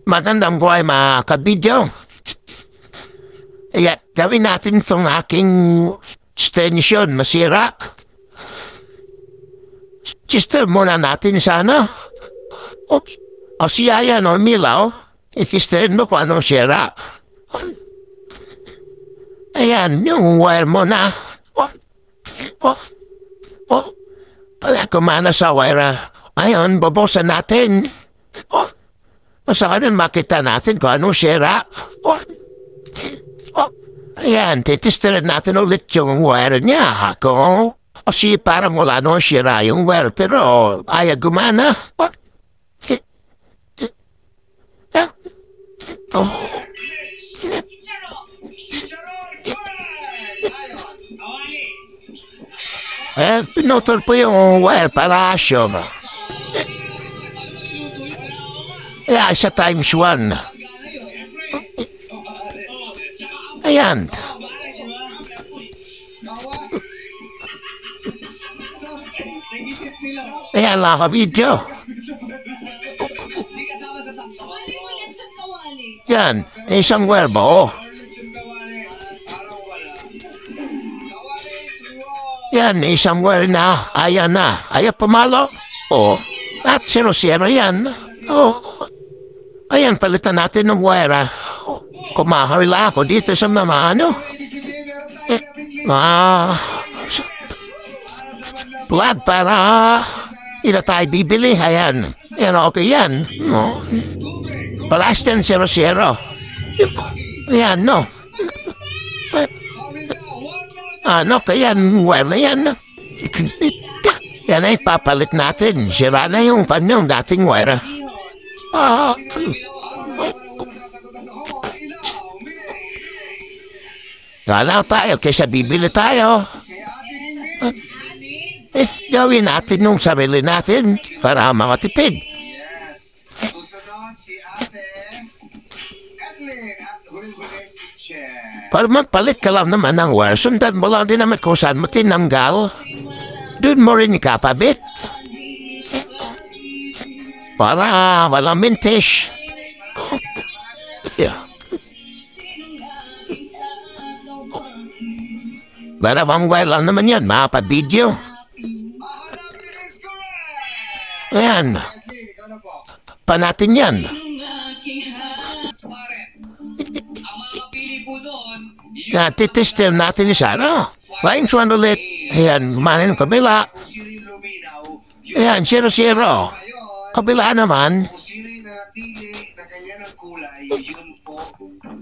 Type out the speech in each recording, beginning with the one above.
Magandang buhay mga kabidyo. Kaya gawin natin itong aking extension masira. Sister muna natin sana. O siya yan o Milaw. Isister mo kung anong sira. Ayan, yung wire mo na. Pala kumana sa wire. Ayun, babosan natin. Saan makita natin kung anong sira? Ayan, titisterin natin ulit yung wire niya. Kasi parang wala nung sira yung wire, pero ayaw gumana. Pinutol po yung wire para asyo. Sa times 1. Ayan. Ayan lang ka video. Yan, isang werbo. Yan, isang wer na. Ayan na. Ayaw pumalo. At 0-0 yan. Ayan, palitan natin ng wire. Kumahawila ako dito sa mga plug para ila tayo bibili. Ayan. Ayan, okay yan. Palastin 0-0. Ayan, no. Kaya yan, wire na yan. Yan ay papalit natin. Sira na yung panyong dating wire. Galaw tayo kaysa bibili tayo. Gawin natin nung sarili natin para makatipid. Para magpalit ka lang naman ng wire, sundan mo lang din naman kung saan mo tinanggal. Doon mo rin ikapabit. Para walang mintish. Dalawang wire lang naman yan, makapabidyo. Ayan. Pa natin yan. Titester natin isa, no? Lines 1 ulit. Ayan, kumanin ng kabila. Ayan, 0-0. Kabila naman.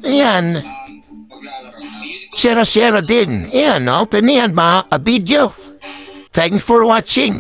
Ayan. 0-0 din. Ayan, open yan mga video. Thanks for watching.